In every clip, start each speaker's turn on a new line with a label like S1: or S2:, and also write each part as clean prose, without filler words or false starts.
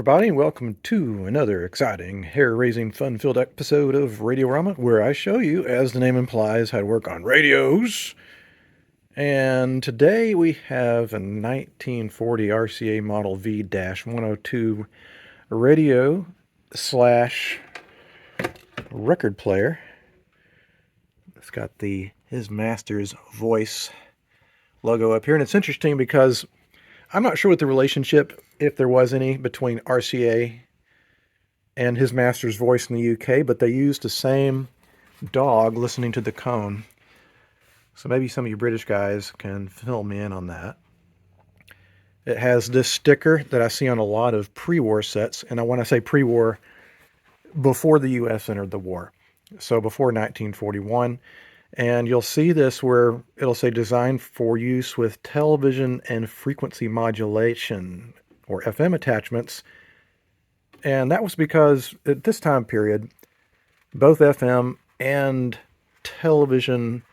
S1: everybody, and welcome to another exciting, hair-raising, fun-filled episode of Radiorama, where I show you, as the name implies, how to work on radios. And today we have a 1940 RCA Model V-102 radio slash record player. It's got his master's voice logo up here, and it's interesting because I'm not sure what the relationship, if there was any, between RCA and his master's voice in the UK, but they used the same dog listening to the cone. So maybe some of you British guys can fill me in on that. It has this sticker that I see on a lot of pre-war sets, and when I say pre-war, before the US entered the war. So before 1941. And you'll see this where it'll say designed for use with television and frequency modulation, or FM attachments. And that was because at this time period, both FM and television,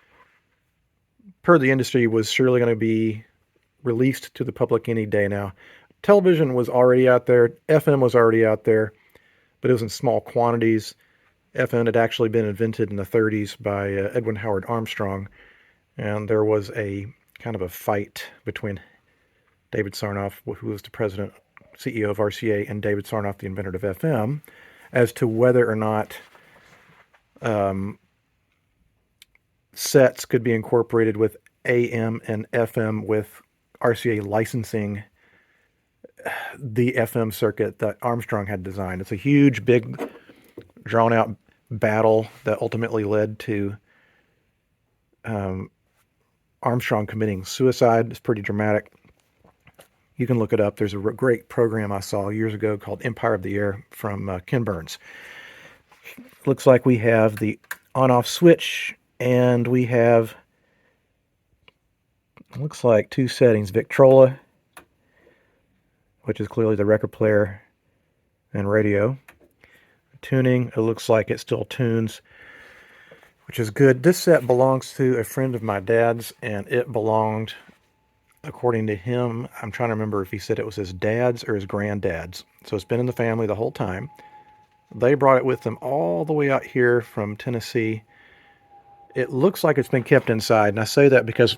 S1: per the industry, was surely going to be released to the public any day now. Television was already out there, FM was already out there, but it was in small quantities. FM had actually been invented in the 30s by Edwin Howard Armstrong, and there was a kind of a fight between David Sarnoff, who was the president, CEO of RCA, and David Sarnoff, the inventor of FM, as to whether or not sets could be incorporated with AM and FM with RCA licensing the FM circuit that Armstrong had designed. It's a huge, big, drawn-out battle that ultimately led to Armstrong committing suicide. It's pretty dramatic. You can look it up. There's a great program I saw years ago called Empire of the Air from Ken Burns. Looks like we have the on-off switch, and we have, looks like, two settings. Victrola, which is clearly the record player and radio. Tuning, it looks like it still tunes, which is good. This set belongs to a friend of my dad's, and it belonged, according to him, I'm trying to remember if he said it was his dad's or his granddad's. So it's been in the family the whole time. They brought it with them all the way out here from Tennessee. It looks like it's been kept inside, and I say that because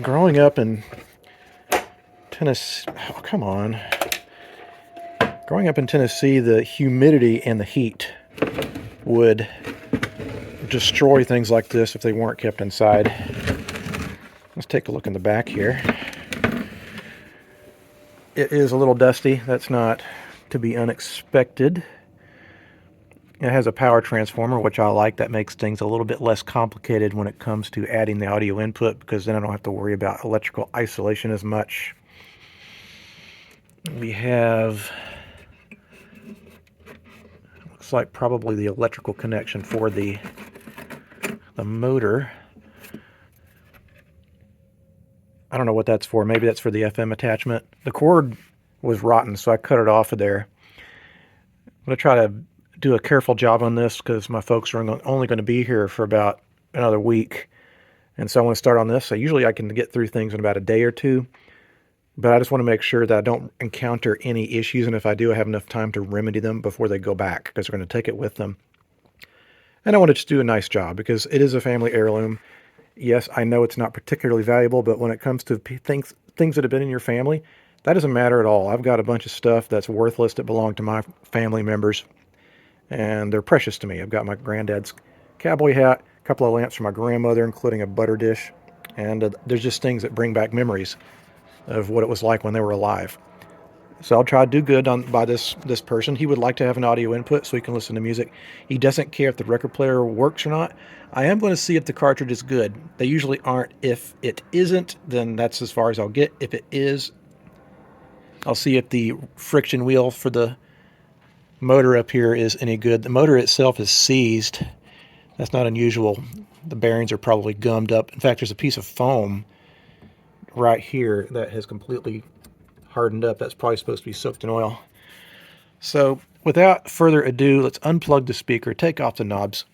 S1: growing up in Tennessee, oh, come on. Growing up in Tennessee, the humidity and the heat would destroy things like this if they weren't kept inside. Let's take a look in the back here. It is a little dusty. That's not to be unexpected. It has a power transformer, which I like. That makes things a little bit less complicated when it comes to adding the audio input, because then I don't have to worry about electrical isolation as much. We have, looks like probably the electrical connection for the motor. I don't know what that's for. Maybe that's for the FM attachment. The cord was rotten, so I cut it off of there. I'm going to try to do a careful job on this because my folks are only going to be here for about another week. And so I want to start on this. So usually I can get through things in about a day or two. But I just want to make sure that I don't encounter any issues. And if I do, I have enough time to remedy them before they go back, because they're going to take it with them. And I want to just do a nice job because it is a family heirloom. Yes, I know it's not particularly valuable, but when it comes to things that have been in your family, that doesn't matter at all. I've got a bunch of stuff that's worthless that belonged to my family members, and they're precious to me. I've got my granddad's cowboy hat, a couple of lamps from my grandmother, including a butter dish, and there's just things that bring back memories of what it was like when they were alive. So I'll try to do good by this person. He would like to have an audio input so he can listen to music. He doesn't care if the record player works or not. I am going to see if the cartridge is good. They usually aren't. If it isn't, then that's as far as I'll get. If it is, I'll see if the friction wheel for the motor up here is any good. The motor itself is seized. That's not unusual. The bearings are probably gummed up. In fact, there's a piece of foam right here that has completely hardened up. That's probably supposed to be soaked in oil. So without further ado, let's unplug the speaker, take off the knobs,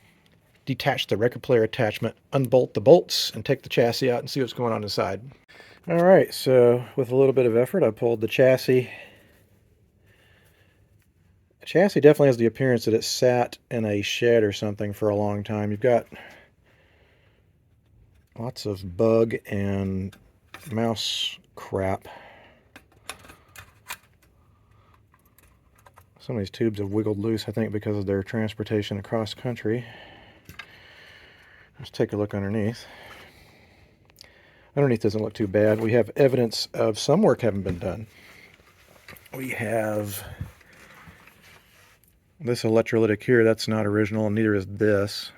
S1: detach the record player attachment, unbolt the bolts, and take the chassis out and see what's going on inside. All right, so with a little bit of effort, I pulled the chassis chassis definitely has the appearance that it sat in a shed or something for a long time. You've got lots of bug and mouse crap. Some of these tubes have wiggled loose, I think, because of their transportation across country. Let's take a look underneath. Underneath doesn't look too bad. We have evidence of some work having been done. We have this electrolytic here. That's not original, and neither is this.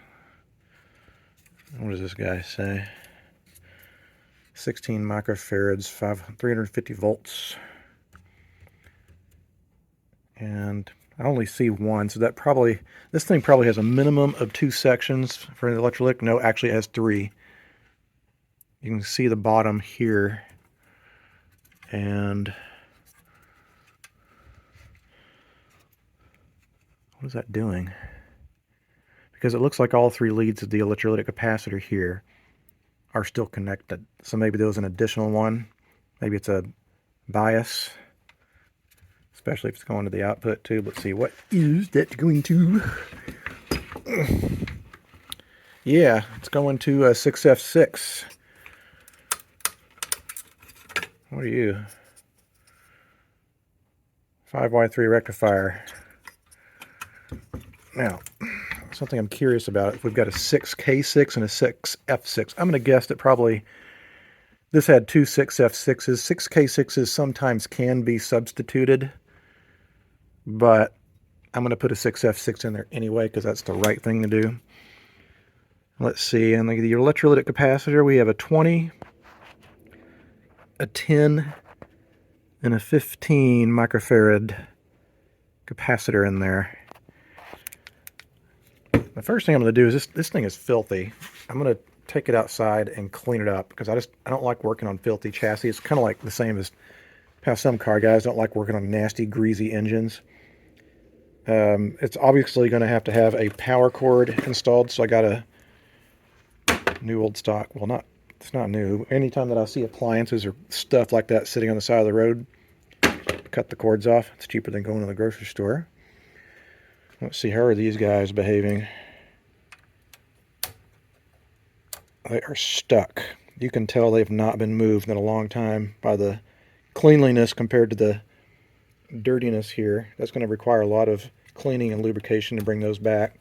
S1: What does this guy say? 16 microfarads, 350 volts. And I only see one, so that probably, this thing probably has a minimum of 2 sections for an electrolytic. No, actually it has 3. You can see the bottom here, and what is that doing? Because it looks like all 3 leads of the electrolytic capacitor here are still connected. So maybe there was an additional one. Maybe it's a bias, especially if it's going to the output tube. Let's see, what is that going to? Yeah, it's going to a 6F6. What are you? 5Y3 rectifier. Now, something I'm curious about, if we've got a 6K6 and a 6F6, I'm going to guess that probably this had 2 6F6s. 6K6s sometimes can be substituted, but I'm going to put a 6F6 in there anyway because that's the right thing to do. Let's see, and the electrolytic capacitor, we have a 20, a 10, and a 15 microfarad capacitor in there. The first thing I'm going to do is this thing is filthy. I'm going to take it outside and clean it up because I don't like working on filthy chassis. It's kind of like the same as how some car guys don't like working on nasty, greasy engines. It's obviously going to have a power cord installed, so I got a new old stock. Well, it's not new. Anytime that I see appliances or stuff like that sitting on the side of the road, cut the cords off. It's cheaper than going to the grocery store. Let's see, how are these guys behaving? They are stuck. You can tell they've not been moved in a long time by the cleanliness compared to the dirtiness here. That's going to require a lot of cleaning and lubrication to bring those back.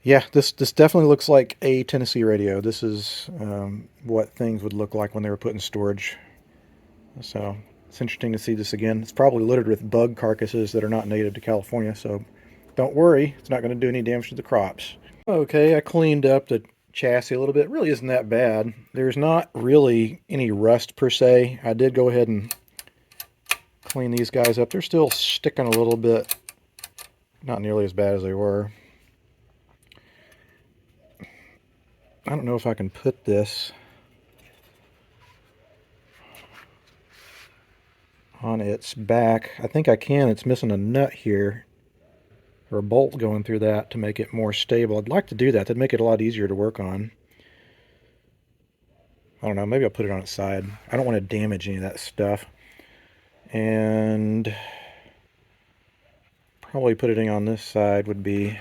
S1: Yeah, this definitely looks like a Tennessee radio. This is what things would look like when they were put in storage. So it's interesting to see this again. It's probably littered with bug carcasses that are not native to California, so don't worry, it's not going to do any damage to the crops. Okay, I cleaned up the chassis a little bit. It really isn't that bad. There's not really any rust per se. I did go ahead and clean these guys up. They're still sticking a little bit. Not nearly as bad as they were. I don't know if I can put this on its back. I think I can. It's missing a nut here, or a bolt going through that to make it more stable. I'd like to do that. That'd make it a lot easier to work on. I don't know. Maybe I'll put it on its side. I don't want to damage any of that stuff. And probably put it on this side would be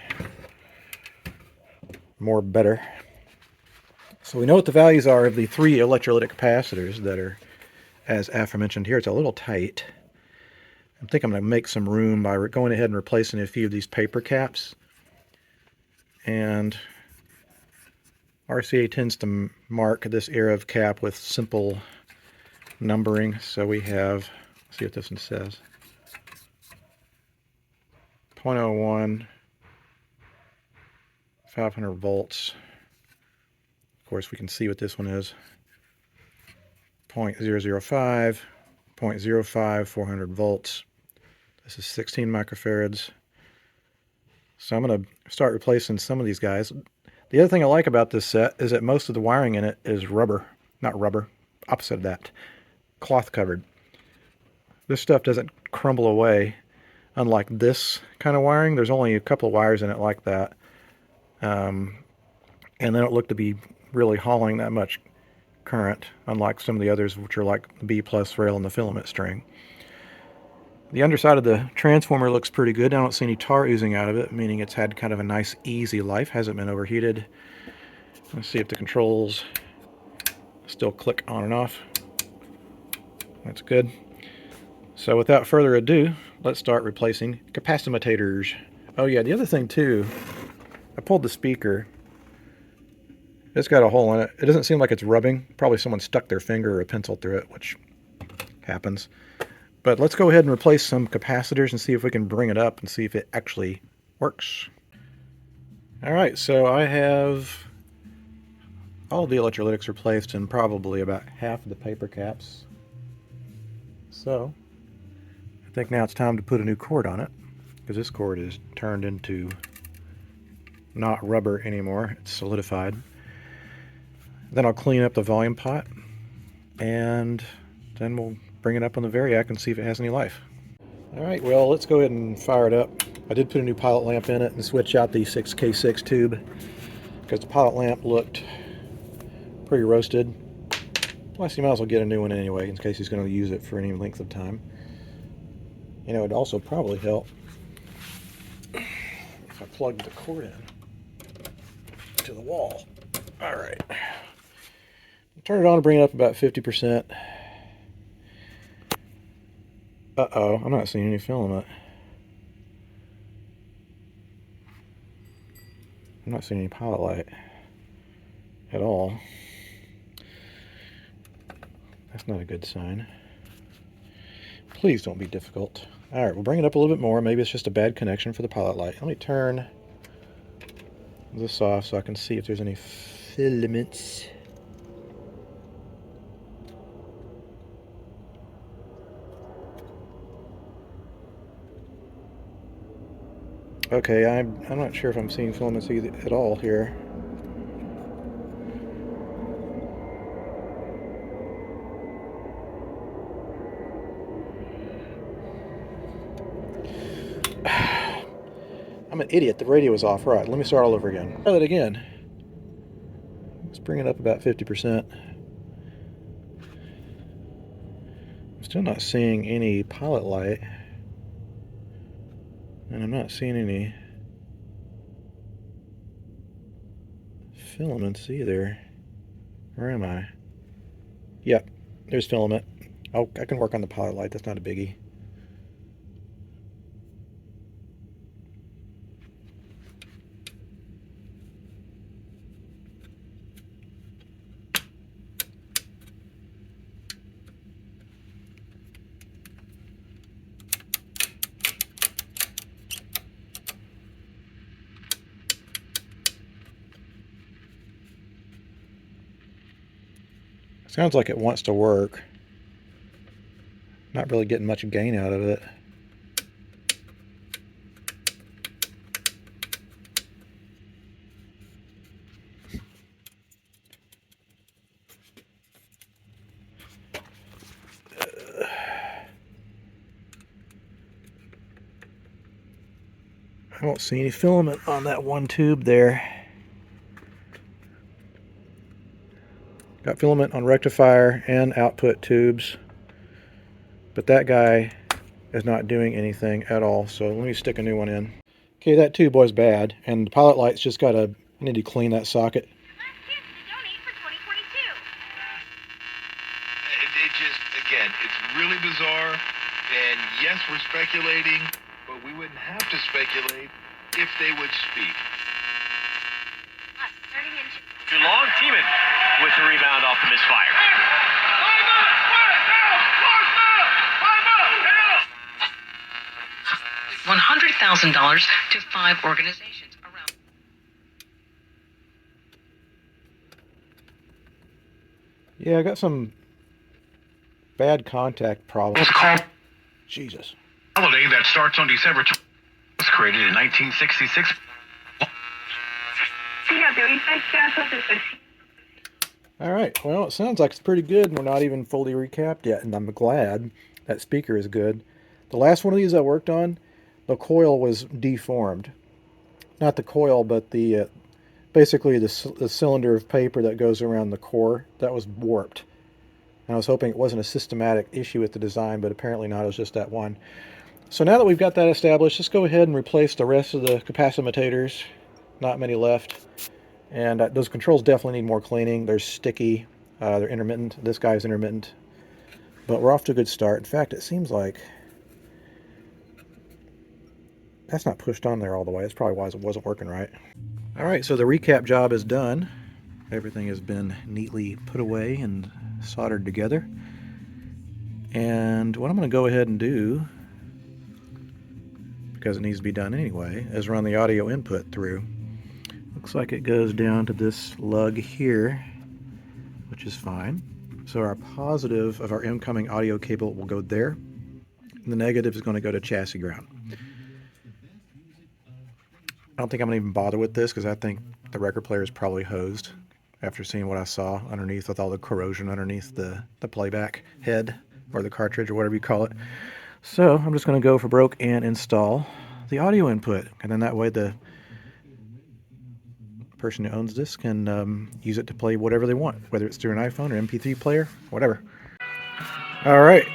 S1: more better. So we know what the values are of the 3 electrolytic capacitors that are, as aforementioned here. It's a little tight. I think I'm going to make some room by going ahead and replacing a few of these paper caps. And RCA tends to mark this era of cap with simple numbering. So we have, let's see what this one says. 0.01, 500 volts. Of course, we can see what this one is. 0.005, 0.05, 400 volts. This is 16 microfarads. So I'm going to start replacing some of these guys. The other thing I like about this set is that most of the wiring in it is rubber. Not rubber, opposite of that. Cloth covered. This stuff doesn't crumble away. Unlike this kind of wiring, there's only a couple of wires in it like that. And they don't look to be really hauling that much current, unlike some of the others, which are like the B+ rail and the filament string. The underside of the transformer looks pretty good. I don't see any tar oozing out of it, meaning it's had kind of a nice, easy life. Hasn't been overheated. Let's see if the controls still click on and off. That's good. So without further ado, let's start replacing capacitors. Oh yeah, the other thing too, I pulled the speaker. It's got a hole in it. It doesn't seem like it's rubbing. Probably someone stuck their finger or a pencil through it, which happens. But let's go ahead and replace some capacitors and see if we can bring it up and see if it actually works. Alright, so I have all the electrolytics replaced and probably about half of the paper caps. So I think now it's time to put a new cord on it, because this cord is turned into not rubber anymore. It's solidified. Then I'll clean up the volume pot, and then we'll bring it up on the Variac and see if it has any life. Alright, well, let's go ahead and fire it up. I did put a new pilot lamp in it and switch out the 6K6 tube, because the pilot lamp looked pretty roasted. Plus, you might as well get a new one anyway, in case he's going to use it for any length of time. You know, it'd also probably help if I plugged the cord in to the wall. Alright. Turn it on and bring it up about 50%. Uh-oh, I'm not seeing any filament. I'm not seeing any pilot light at all. That's not a good sign. Please don't be difficult. Alright, we'll bring it up a little bit more. Maybe it's just a bad connection for the pilot light. Let me turn this off so I can see if there's any filaments. Okay, I'm not sure if I'm seeing filaments either at all here. I'm an idiot. The radio is off. Right, let me start all over again. Try that again. Let's bring it up about 50%. I'm still not seeing any pilot light. And I'm not seeing any filaments either. Where am I? Yep, there's filament. Oh, I can work on the pilot light. That's not a biggie. Sounds like it wants to work. Not really getting much gain out of it. I don't see any filament on that one tube there. Got filament on rectifier and output tubes, but that guy is not doing anything at all, so let me stick a new one in. Okay, that tube was bad, and the pilot light's just got a, I need to clean that socket.
S2: It just, again, it's really bizarre, and yes, we're speculating, but we wouldn't have to speculate if they would speak.
S3: Long Teeman with the rebound off the misfire.
S4: $100,000 to 5 organizations around.
S1: Yeah, I got some bad contact problems. Jesus.
S2: Holiday that starts on December 20th was created in 1966.
S1: Alright, well, it sounds like it's pretty good, and we're not even fully recapped yet, and I'm glad that speaker is good. The last one of these I worked on, the coil was deformed. Not the coil, but the basically the cylinder of paper that goes around the core, that was warped. And I was hoping it wasn't a systematic issue with the design, but apparently not. It was just that one. So now that we've got that established, let's go ahead and replace the rest of the capacitors. Not many left. And those controls definitely need more cleaning. They're sticky. They're intermittent. This guy's intermittent. But we're off to a good start. In fact, it seems like that's not pushed on there all the way. That's probably why it wasn't working right. All right, so the recap job is done. Everything has been neatly put away and soldered together. And what I'm going to go ahead and do, because it needs to be done anyway, is run the audio input through. Looks like it goes down to this lug here, which is fine. So our positive of our incoming audio cable will go there. And the negative is going to go to chassis ground. I don't think I'm going to even bother with this because I think the record player is probably hosed after seeing what I saw underneath with all the corrosion underneath the playback head or the cartridge or whatever you call it. So I'm just going to go for broke and install the audio input. And then that way the person who owns this can use it to play whatever they want, whether it's through an iPhone or MP3 player, whatever. All right.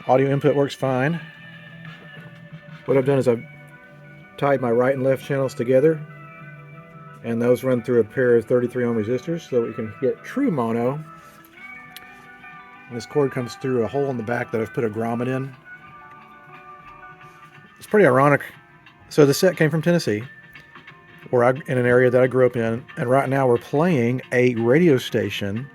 S1: Audio input works fine. What I've done is I've tied my right and left channels together, and those run through a pair of 33 ohm resistors so we can get true mono. And this cord comes through a hole in the back that I've put a grommet in. It's pretty ironic. So the set came from Tennessee, in an area that I grew up in, and right now we're playing a radio station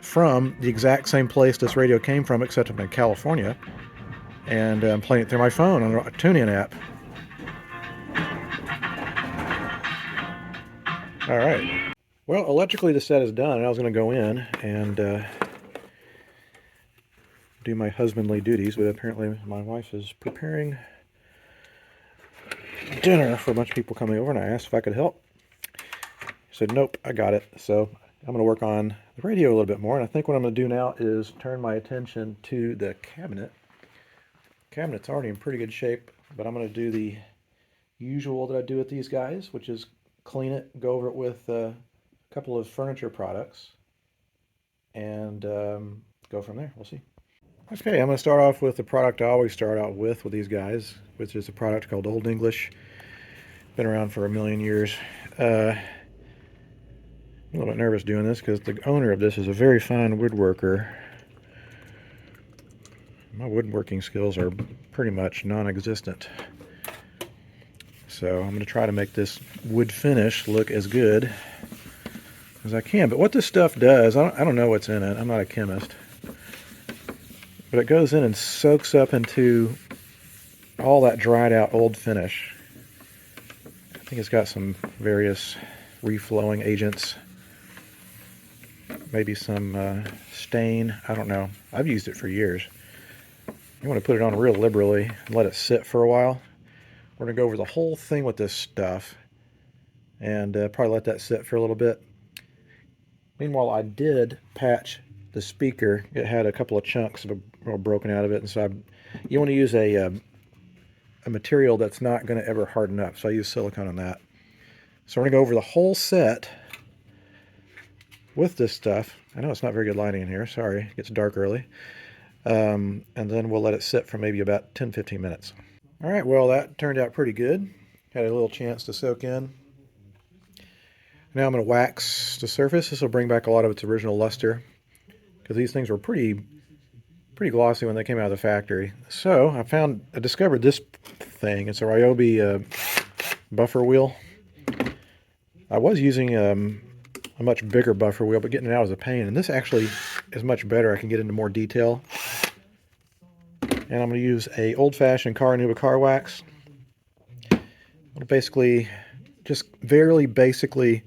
S1: from the exact same place this radio came from, except I'm in California, and I'm playing it through my phone on a tune-in app. All right. Well, electrically the set is done, and I was going to go in and do my husbandly duties, but apparently my wife is preparing dinner for a bunch of people coming over, and I asked if I could help. She said, nope, I got it. So I'm going to work on the radio a little bit more, and I think what I'm going to do now is turn my attention to the cabinet. The cabinet's already in pretty good shape, but I'm going to do the usual that I do with these guys, which is clean it, go over it with a couple of furniture products, and go from there. We'll see. Okay, I'm going to start off with the product I always start out with these guys, which is a product called Old English. Been around for a million years. I'm a little bit nervous doing this because the owner of this is a very fine woodworker. My woodworking skills are pretty much non-existent. So I'm going to try to make this wood finish look as good as I can. But what this stuff does, I don't know what's in it. I'm not a chemist. But it goes in and soaks up into all that dried out old finish. I think it's got some various reflowing agents. Maybe some stain. I don't know. I've used it for years. You want to put it on real liberally and let it sit for a while. We're going to go over the whole thing with this stuff and probably let that sit for a little bit. Meanwhile, I did patch the speaker. It had a couple of chunks broken out of it, and so you want to use a material that's not going to ever harden up. So I use silicone on that. So we're going to go over the whole set with this stuff. I know it's not very good lighting in here. Sorry, it gets dark early. And then we'll let it sit for maybe about 10-15 minutes. All right, well, that turned out pretty good. Had a little chance to soak in. Now I'm going to wax the surface. This will bring back a lot of its original luster, because these things were pretty glossy when they came out of the factory. So I discovered this thing. It's a Ryobi buffer wheel. I was using a much bigger buffer wheel, but getting it out was a pain. And this actually is much better. I can get into more detail. And I'm going to use a old-fashioned car wax. I'll basically, just very basically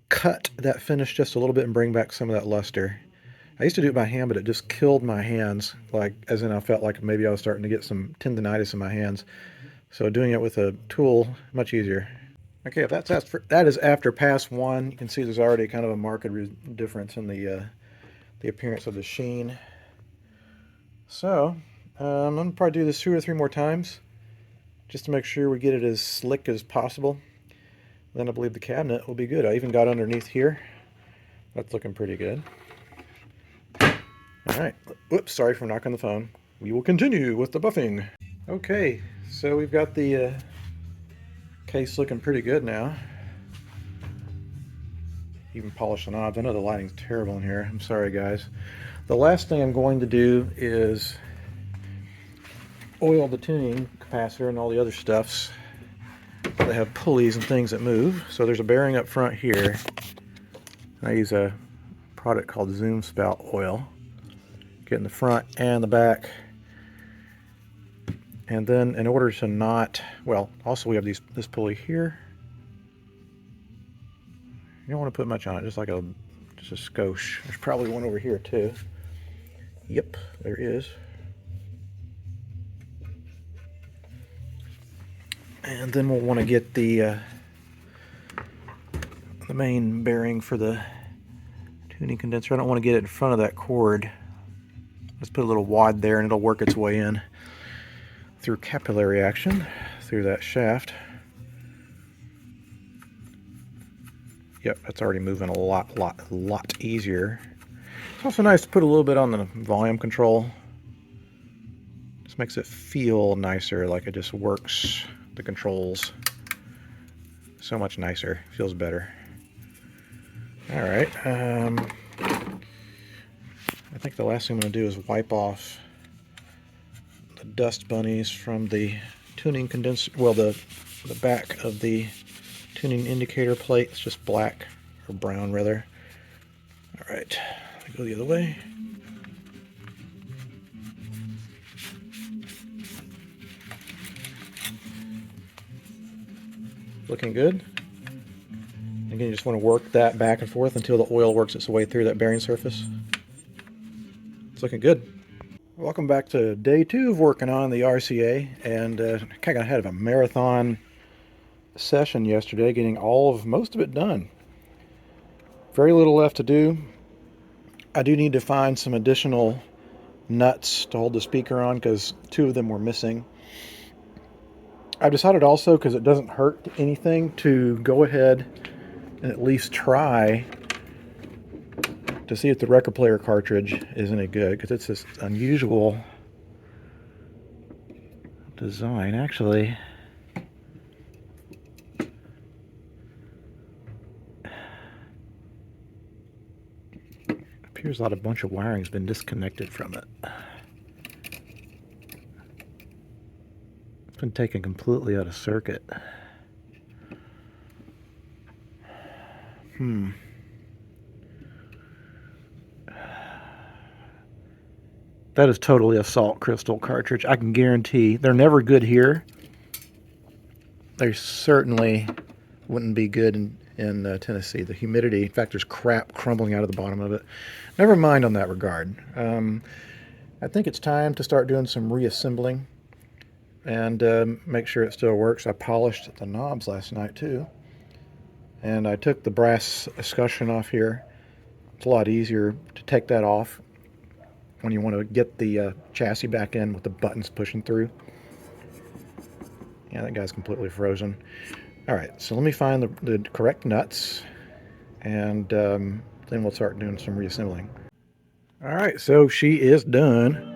S1: cut that finish just a little bit and bring back some of that luster. I used to do it by hand, but it just killed my hands. As in I felt like maybe I was starting to get some tendinitis in my hands. So doing it with a tool, much easier. Okay, if that is after pass one, you can see there's already kind of a marked difference in the appearance of the sheen. So I'm going to probably do this 2 or 3 more times just to make sure we get it as slick as possible. Then I believe the cabinet will be good. I even got underneath here. That's looking pretty good. All right. Whoops, sorry for knocking the phone. We will continue with the buffing. Okay, so we've got the case looking pretty good now. Even polished the knobs. I know the lighting's terrible in here. I'm sorry, guys. The last thing I'm going to do is oil the tuning capacitor and all the other stuffs. They have pulleys and things that move. So there's a bearing up front here. I use a product called Zoom Spout oil. Get in the front and the back. And then in order to not, well, also we have this pulley here. You don't want to put much on it, just a skosh. There's probably one over here too. Yep, there is. And then we'll want to get the main bearing for the tuning condenser. I don't want to get it in front of that cord. Let's put a little wad there and it'll work its way in through capillary action through that shaft. Yep, that's already moving a lot easier. It's also nice to put a little bit on the volume control. Just makes it feel nicer, like it just works the controls so much nicer. Feels better. All right. I think the last thing I'm going to do is wipe off the dust bunnies from the tuning condenser. Well, the back of the tuning indicator plate. It's just black, or brown rather. All right, I go the other way. Looking good. Again, you just want to work that back and forth until the oil works its way through that bearing surface. It's looking good. Welcome back to day 2 of working on the RCA, and kind of had a marathon session yesterday, getting most of it done. Very little left to do. I do need to find some additional nuts to hold the speaker on because 2 of them were missing. I've decided also, because it doesn't hurt anything, to go ahead and at least try to see if the record player cartridge is any good, because it's this unusual design. Actually, appears a bunch of wiring's been disconnected from it. It's been taken completely out of circuit. That is totally a salt crystal cartridge. I can guarantee they're never good here. They certainly wouldn't be good in Tennessee. The humidity, in fact, there's crap crumbling out of the bottom of it. Never mind on that regard. I think it's time to start doing some reassembling and make sure it still works. I polished the knobs last night too. And I took the brass escutcheon off here. It's a lot easier to take that off when you want to get the chassis back in with the buttons pushing through. Yeah, that guy's completely frozen. All right, so let me find the correct nuts, and then we'll start doing some reassembling. All right, so she is done.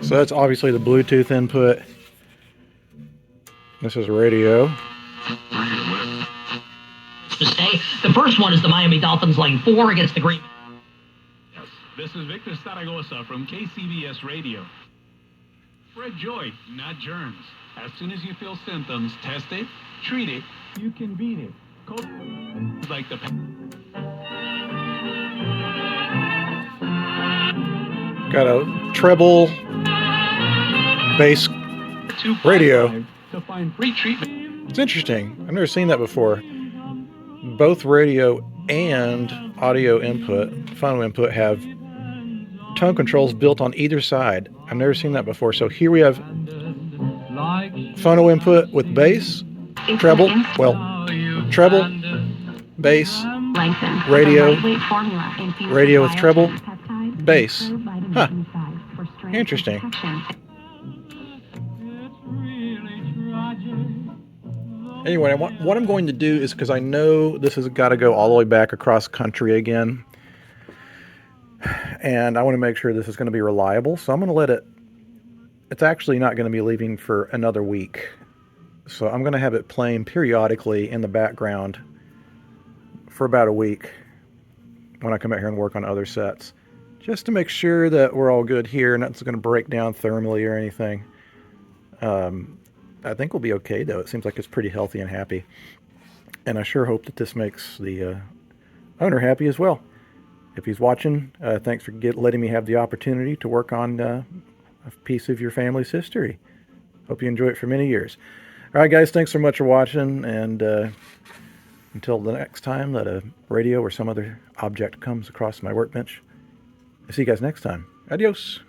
S1: So that's obviously the Bluetooth input. This is radio.
S5: To say the first one is the Miami Dolphins laying 4 against the Green.
S6: Yes, this is Victor Zaragoza from KCBS Radio. Spread joy, not germs. As soon as you feel symptoms, test it, treat it, you can beat it. Like the
S1: Got a treble bass radio.
S6: To find free treatment.
S1: It's interesting. I've never seen that before. Both radio and audio input, Phono input, have tone controls built on either side. I've never seen that before. So here we have Phono input with bass, treble, bass, radio with treble, bass. Huh. Interesting. Anyway, what I'm going to do is, because I know this has got to go all the way back across country again, and I want to make sure this is going to be reliable, so I'm going to let it, it's actually not going to be leaving for another week. So I'm going to have it playing periodically in the background for about a week when I come out here and work on other sets, just to make sure that we're all good here, nothing's going to break down thermally or anything. I think we'll be okay, though. It seems like it's pretty healthy and happy. And I sure hope that this makes the owner happy as well. If he's watching, thanks for letting me have the opportunity to work on a piece of your family's history. Hope you enjoy it for many years. All right, guys, thanks so much for watching. And until the next time that a radio or some other object comes across my workbench, I'll see you guys next time. Adios.